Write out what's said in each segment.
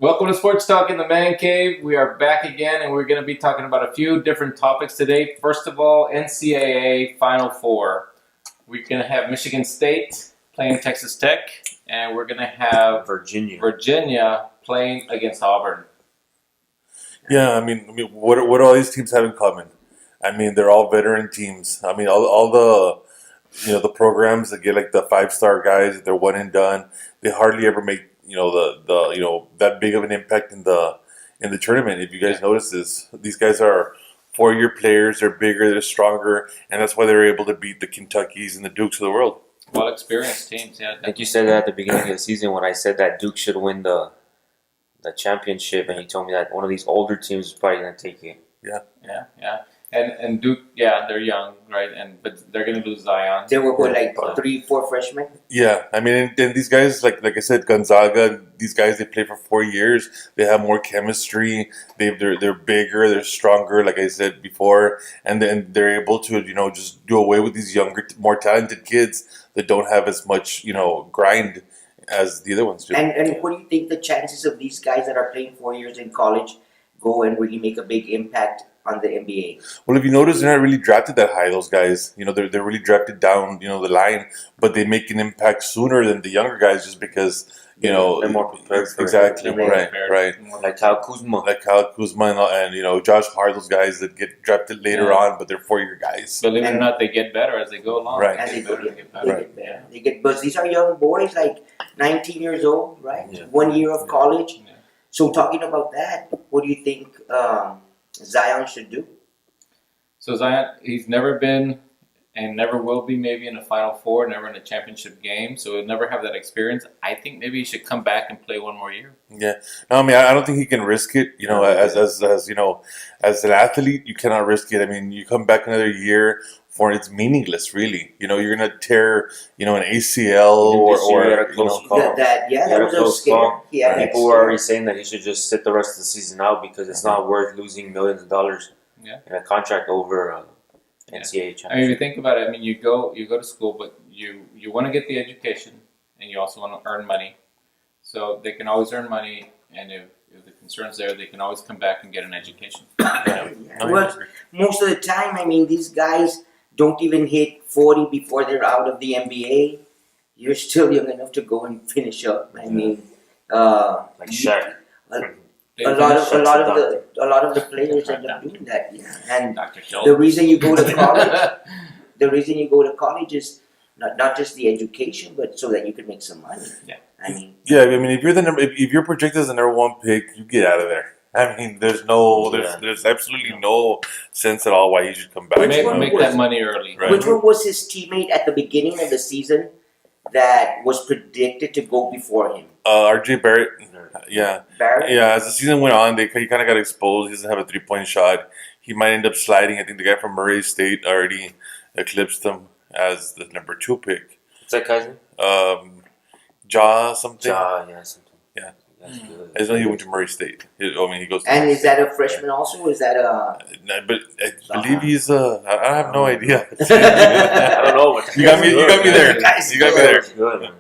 Welcome to Sports Talk in the Mancave. We are back again, and we're going to be talking about a few different topics today. First of all, NCAA Final Four. We're going to have Michigan State playing Texas Tech, and we're going to have Virginia playing against Auburn. Yeah, what do all these teams have in common? They're all veteran teams. All the programs that get like the 5-star guys, they're one and done. They hardly ever make the that big of an impact in the tournament. If you guys notice this, these guys are 4-year players. They're bigger, they're stronger, and that's why they're able to beat the Kentuckys and the Dukes of the world. Well experienced teams, yeah. I think you said that at the beginning of the season when I said that Duke should win the championship, and you told me that one of these older teams is probably going to take it. Yeah. And Duke, they're young, right? But they're going to lose Zion. There were 3-4 freshmen. Yeah, and these guys, like I said, Gonzaga. These guys, they play for 4 years. They have more chemistry. They're bigger. They're stronger. Like I said before, and then they're able to just do away with these younger, more talented kids that don't have as much grind as the other ones do. And what do you think the chances of these guys that are playing 4 years in college go and really make a big impact on the NBA? Well, if you notice, they're not really drafted that high. Those guys, they're really drafted down, the line, but they make an impact sooner than the younger guys, just because they're more prepared for exactly it. right. Like Kyle Kuzma. And Josh Hart, those guys that get drafted later on, but they're 4-year guys. Believe it or not, they get better as they go along. Right. And they get better. They get, but these are young boys, like 19 years old, right? Yeah. 1 year of college. Yeah. So talking about that, what do you think Zion should do? So Zion, he's never been and never will be maybe in a Final Four, never in a championship game, so he'll never have that experience. I think maybe he should come back and play one more year. Yeah, no, I don't think he can risk it. As an athlete, you cannot risk it. You come back another year for it's meaningless, really. You're gonna tear, an ACL That was a scare. Yeah, people were already saying that he should just sit the rest of the season out because it's not worth losing millions of dollars in a contract over NCAA championship. If you think about it, you go to school, but you want to get the education, and you also want to earn money. So they can always earn money, and if the concern's there, they can always come back and get an education. Well, most of the time, these guys don't even hit 40 before they're out of the NBA. You're still young enough to go and finish up. Like Shaq. A lot of the players end up doing that. Yeah. And the reason you go to college, is not just the education, but so that you can make some money. Yeah. If you're if you're projected as the number 1 pick, you get out of there. There's absolutely no sense at all why he should come back. Make that money early. Right. Which one was his teammate at the beginning of the season that was predicted to go before him? RJ Barrett. Yeah. Barrett? Yeah, as the season went on, he kind of got exposed. He doesn't have a 3-point shot. He might end up sliding. I think the guy from Murray State already eclipsed him as the number 2 pick. What's that guy's name? Something. Something. Yeah. I just know he went to Murray State. He goes. And is that a freshman also? Is that a? But I believe he's. I have no idea. I don't know. You got me there. You got me there. Good.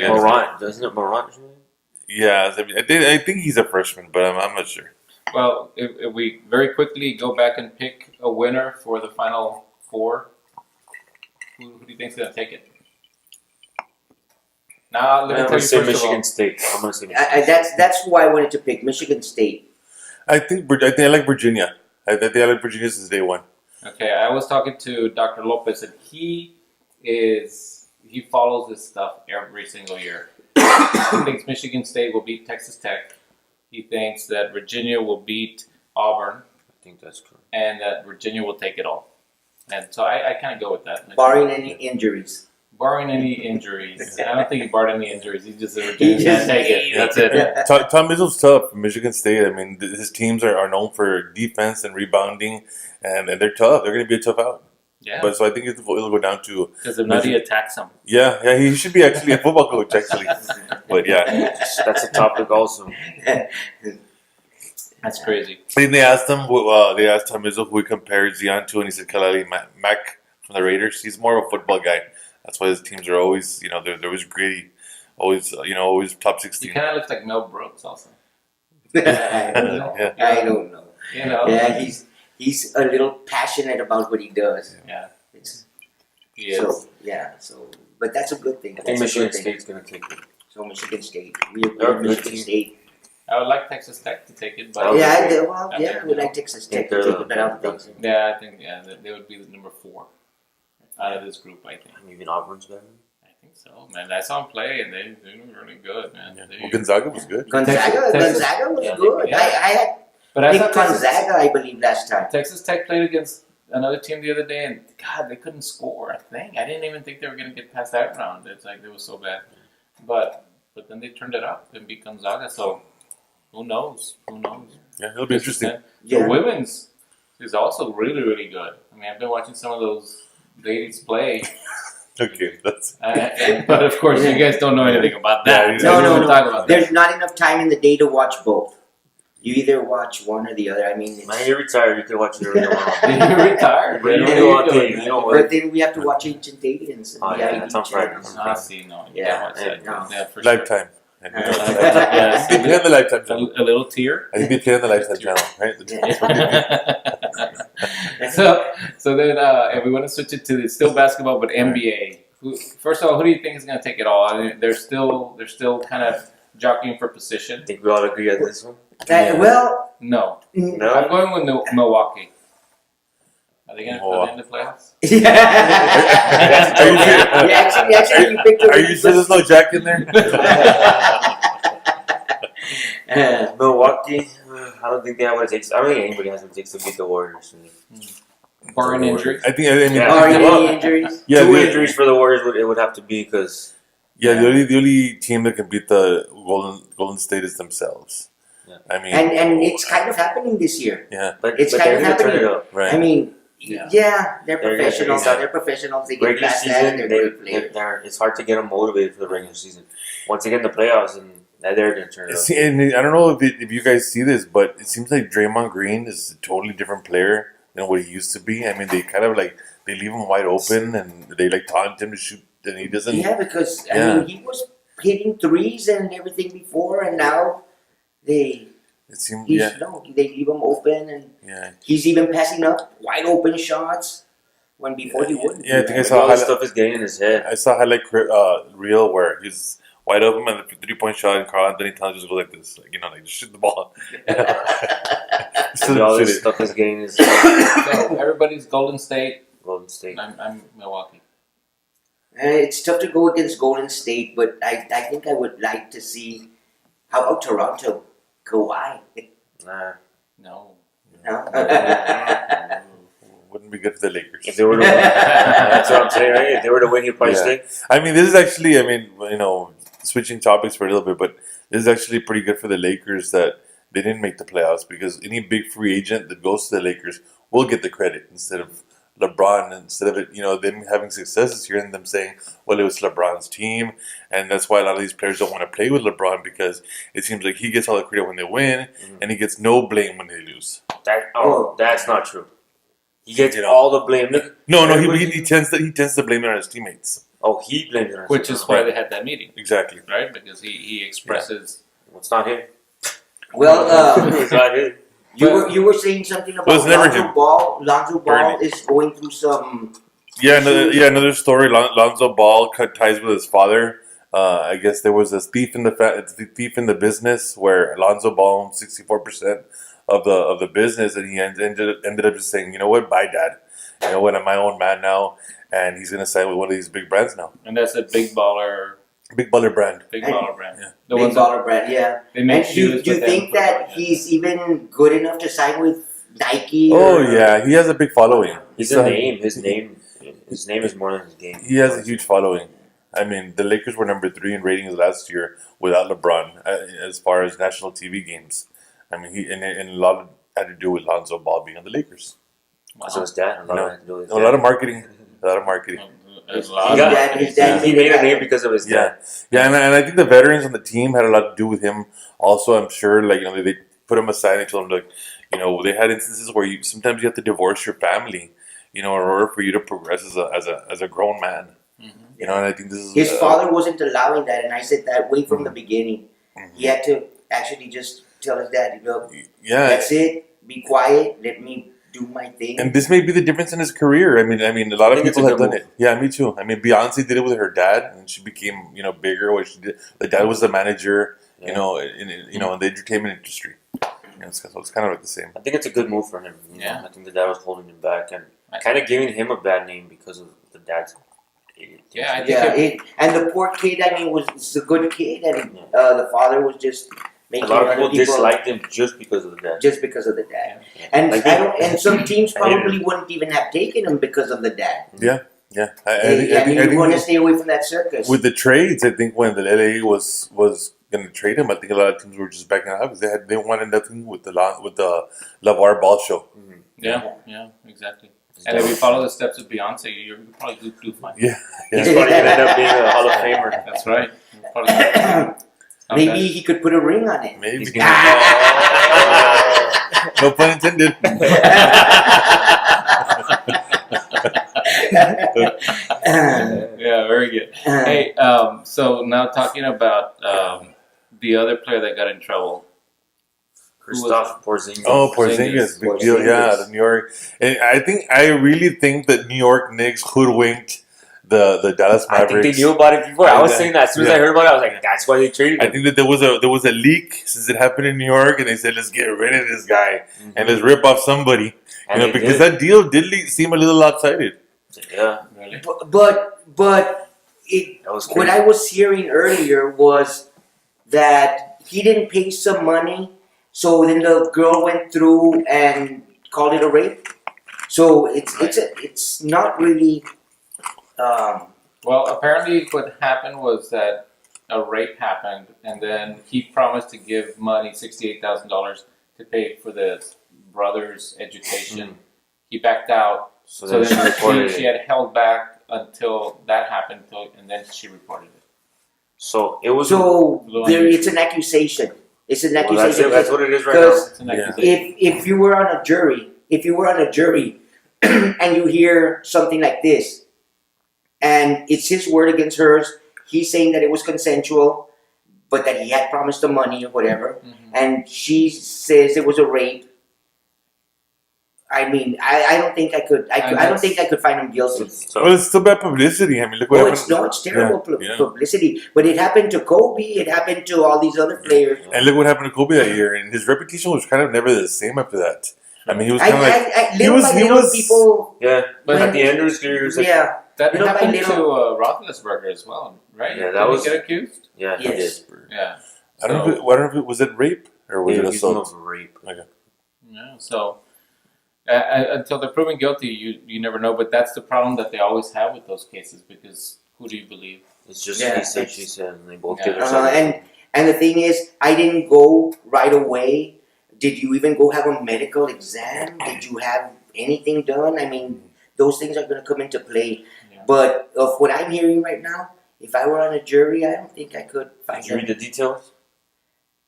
Morant, doesn't it? Morant. Yeah, I think he's a freshman, but I'm not sure. Well, if we very quickly go back and pick a winner for the Final Four, who do you think's going to take it? Now, let me tell you say first Michigan State. I'm going to say Michigan State. That's who I wanted to pick, Michigan State. I think I like Virginia. I think I like Virginia since day one. Okay, I was talking to Dr. Lopez, and he follows this stuff every single year. He thinks Michigan State will beat Texas Tech. He thinks that Virginia will beat Auburn. I think that's correct. And that Virginia will take it all. And so I kind of go with that. Barring any injuries. Barring any injuries. I don't think he barred any injuries. He just said Virginia can't take it. That's it. Tom Izzo's tough. Michigan State, his teams are known for defense and rebounding, and they're tough. They're going to be a tough out. Yeah. But so I think it'll go down to... Because if not, he attacks them. Yeah, he should be actually a football coach, actually. But yeah. That's a topic also. That's crazy. And they asked Tom Izzo who he compared Zion to, and he said Kalali Mack from the Raiders. He's more of a football guy. That's why his teams are always, they're always gritty, always top 16. He kind of looks like Mel Brooks also. I don't know. Yeah. I don't know. You know. Yeah, he's a little passionate about what he does. Yeah. It's, He is. so yeah, but that's a good thing. I think That's a good Michigan thing. State's gonna take it. So Michigan State, They're a good Michigan team. State. I would like Texas Tech to take it, but Oh, Yeah, yeah. I would like Texas Tech to they're take the- it, but I don't think so. yeah, I think they would be the number 4 out of this group. I think. Even Auburn's better. I think so, man. I saw them play, and they're really good, man. Yeah. They- Well, Gonzaga was good. Gonzaga Texas- was yeah, good. yeah. I had but I picked saw Texas, Gonzaga, I believe, last time. Texas Tech played against another team the other day, and God, they couldn't score. I think I didn't even think they were going to get past that round. It's like they were so bad, but then they turned it up and beat Gonzaga. So who knows? Who knows? Yeah, it'll be interesting. The Yeah. women's is also really good. I mean, I've been watching some of those ladies play, Okay, that's but of course, you guys don't know anything about that. Yeah, So we no, won't no. talk about that. There's not enough time in the day to watch both. You either watch one or the other. I mean, Man, you're retired. You can watch it every tomorrow. You're retired. But you What can are go out doing, there, you man? know but then we have to watch Ancient Aliens. And Oh, the yeah, IB that's on Friday. channels. Ah, see, no, you Yeah, can't watch that. no. Yeah, for sure. Lifetime. Yes. They play on the Lifetime channel. A little tear. I think they play on the Lifetime channel, right? so then, and we want to switch it to the still basketball, but NBA. First of all, who do you think is going to take it all? I mean, they're still kind of jockeying for position. I think we all agree on this one. Well, No, No. I'm going with Milwaukee. Are they going to Oh. put in the playoffs? actually, you picked a Are you sure there's no Jack in there? Milwaukee, I don't think they have what it takes. I don't think anybody has what it takes to beat the Warriors. Barring injury. I mean, Yeah. Are Well, any injuries? yeah, Two the- injuries for the Warriors would have to be because Yeah, the only team that can beat the Golden State is themselves. Yeah. I mean, And it's kind of happening this year. yeah, It's but kind they're of gonna turn it happening. up. right. I mean, Yeah. they're They're professionals. gonna- They're professionals. They get Regular past that. season, They're great players. it's hard to get them motivated for the regular season. Once they get in the playoffs, and they're gonna turn it up. See, and I don't know if you guys see this, but it seems like Draymond Green is a totally different player than what he used to be. I mean, they kind of like they leave him wide open and they like taunt him to shoot, and he doesn't. Yeah, because I Yeah. mean, he was hitting threes and everything before, and now they It seems, they leave him open, and yeah. he's even passing up wide open shots when before he wouldn't. Yeah, I think I Maybe saw all this highlight, stuff is getting in his head. I saw highlight reel where he's wide open and the 3-point shot, and Carl Anthony Towns just goes like this, like like just shoot the ball. Maybe all Shoot this it. stuff is getting in his head. So everybody's Golden State. Golden State. I'm Milwaukee. It's tough to go against Golden State, but I think I would like to see how about Toronto, Kawhi. Nah. No. No? Wouldn't be good for the Lakers. If they were to win, that's what I'm saying, right? If they were to win, he'd probably Yeah. stay. I mean, this is actually, switching topics for a little bit, but this is actually pretty good for the Lakers that they didn't make the playoffs because any big free agent that goes to the Lakers will get the credit instead of LeBron, instead of it, them having success this year and them saying, well, it was LeBron's team. And that's why a lot of these players don't want to play with LeBron because it seems like he gets all the credit when they win and he gets no blame when they lose. That's not true. He gets You know. all the blame. Look, No, everybody- he tends to blame it on his teammates. Oh, he blames it on Which is himself. why they had that meeting, Exactly. right? Because he expresses. It's not him. Well, It's not him. you were saying something Well, it's about never Lonzo him. Ball. Lonzo Ball Apparently. is going through some. Yeah, another story. Lonzo Ball cut ties with his father. I guess there was a thief in the business where Lonzo Ball owned 64% of the business, and he ended up just saying, you know what, bye, Dad. You know what, I'm my own man now, and he's gonna sign with one of these big brands now, And that's a big baller brand. brand. Yeah. The Big ones that baller brand, yeah. they make And do shoes. you but they think haven't put that it on yet. he's even good enough to sign with Nike? Oh or- yeah, he has a big following. He's a name. His name is more than his game. He has a huge following. I mean, the Lakers were number 3 in ratings last year without LeBron, as far as national TV games. I mean, and a lot of had to do with Lonzo Ball being on the Lakers. So his dad. A lot of marketing. A lot of marketing. There's a His lot. dad He made a name because of his dad. Yeah, and I think the veterans on the team had a lot to do with him. Also, I'm sure, they put him aside and told him, they had instances where sometimes you have to divorce your family, in order for you to progress as a grown man. Mhm. And I think this is His father wasn't allowing that, and I said that way from the beginning. Mhm. He had to actually just tell his dad, look, Yeah, that's it. Be quiet. Let me do my thing. and this may be the difference in his career. I mean, a lot I of think it's people a have good done move. it. Yeah, me too. I mean, Beyonce did it with her dad, and she became bigger. What she did, the dad was the manager. Yeah. In the entertainment industry. So it's kind of like the same. I think it's a good move for him. Yeah. I think the dad was holding him back and kind of giving him a bad name because of the dad's idiot. Yeah, I think Yeah, and the poor kid, I mean, was a good kid, and the father was just A making lot of other people disliked him just because of the dad. just because of the dad. Yeah. And Like and some teams I hate probably wouldn't even have taken him because of the dad. Yeah. I I mean, you want to stay away from that circus. with the trades, I think when the LA was going to trade him, I think a lot of teams were just backing out because they wanted nothing with the LeVar Ball show. Yeah, exactly. And if you follow the steps of Beyonce, you're probably do fine. Yeah. He's probably going to end up being a Hall of Famer. That's right. You're probably not Maybe bad. he could put a ring on it. Maybe. He's gonna- No pun intended. Yeah, very good. Hey, so now talking about the other player that got in trouble. Kristaps Porzingis. Oh, Porzingis, big deal. Yeah, the New York. And I really think that New York Knicks hoodwinked the Dallas I Mavericks. think they knew about it before. I was Yeah. saying that as soon as I Yeah. heard about it, I was like, "That's why they traded I him." think that there was a leak since it happened in New York, and they said, "Let's get rid of this guy Mhm. and let's rip off somebody." And they Because did. that deal did seem a little lopsided. Yeah, Really? But it, that was what crazy. I was hearing earlier was that he didn't pay some money, so then the girl went through and called it a rape. So it's not really. Well, apparently what happened was that a rape happened, and then he promised to give money, $68,000, to pay for the brother's education. He backed out, So so then she then reported she it. had held back until that happened, and then she reported it. So it was. So Blue there, unusual. it's an accusation. It's an Well, that's accusation. it. That's what it is right now. Because It's an Yeah. accusation. if you were on a jury, and you hear something like this, and it's his word against hers, he's saying that it was consensual, but that he had promised the money or whatever, and she says it was a rape. I mean, I don't think I could. I don't think I could find him guilty. So Well, it's still bad publicity. I mean, look what happened. It's terrible Yeah. publicity. But it happened to Kobe. It happened to all these other players. And look what happened to Kobe that year, and his reputation was kind of never the same after that. I mean, he was kind of like Little by little, people. yeah, but But at the end of his career, he was like, Yeah, That Little by happened little. to Roethlisberger as well, right? Yeah, that Didn't was- he get accused. yeah, he Yes. did. Yeah. I don't know if it was it rape or was it He's one assault. of rape. Yeah. So until they're proven guilty, you never know. But that's the problem that they always have with those cases, because who do you believe? It's just Yeah, he said, it's- she said, and they both Yeah. give themselves. and the thing is, I didn't go right away. Did you even go have a medical exam? Did you have anything done? I mean, those things are going to come into play. Yeah. But of what I'm hearing right now, if I were on a jury, I don't think I could find Did you read the details?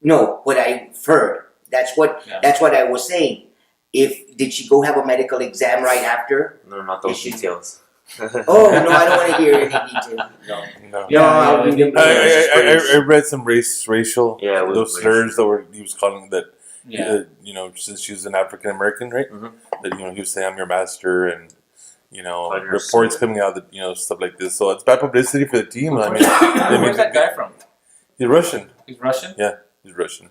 No, what I heard. That's what Yeah. that's what I was saying. Did she go have a medical exam right after? No, not those Is she- details. Oh no, I don't want to hear any detail. No. No. Yeah, I'll yeah, be- I read some racial Yeah, it was those racial. slurs that he was calling that. Yeah. Since she was an African American, right? Mhm. That he was saying I'm your master, and Hundred reports percent. coming out that stuff like this. So it's bad publicity for the team. I mean, Where's that guy from? he's Russian. He's Russian. He's Russian.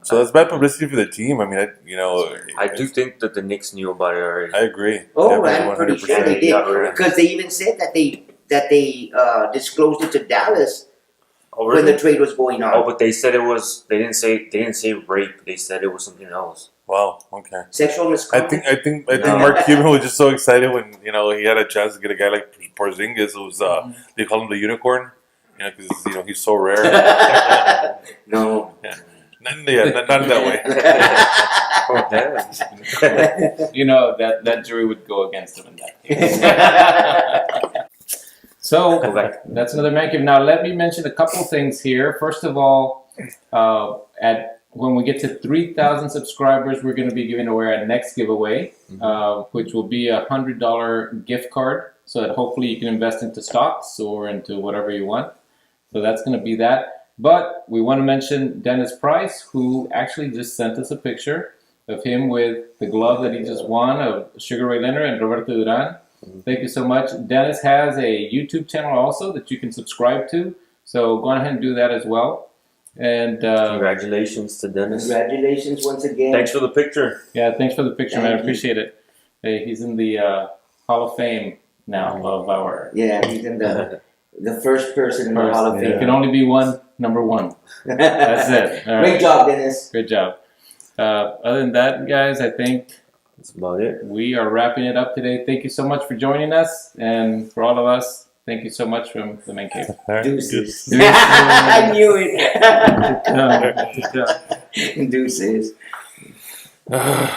So that's bad publicity for the team. I mean, I do think that the Knicks knew about it already. I agree. Oh, Definitely, I'm pretty sure 100%. they did. Yeah. Because they even said that they disclosed it to Oh, Dallas when really? the trade was going on. Oh, but they said it was. They didn't say rape. They said it was something else. Wow. Okay. Sexual I misconduct. think No. Mark Cuban was just so excited when he had a chance to get a guy like Porzingis, who was they call him the unicorn, because he's so rare. No. not in that way. Oh, damn. You know that jury would go against him in that case. So Go back. that's another Mancave. Now let me mention a couple things here. First of all, when we get to 3,000 subscribers, we're going to be giving away our next giveaway, which will be a $100 gift card, so that hopefully you can invest into stocks or into whatever you want. So that's going to be that. But we want to mention Dennis Price, who actually just sent us a picture of him with the glove that he just won of Sugar Ray Leonard and Roberto Duran. Thank you so much. Dennis has a YouTube channel also that you can subscribe to. So go ahead and do that as well. And Congratulations to Dennis. Congratulations once again. Thanks for the picture. yeah, thanks for the picture, man. I Thank you. appreciate it. Hey, he's in the Hall of Fame now of our. Yeah, he's in the first person in the Hall of There Fame. can only be one, number one. That's it. All right. Great job, Dennis. Good job. Other than that, guys, I think That's about it. we are wrapping it up today. Thank you so much for joining us. And for all of us, thank you so much from the Mancave. All right, Deuces. Deuces. I knew it. Good job. Deuces. good.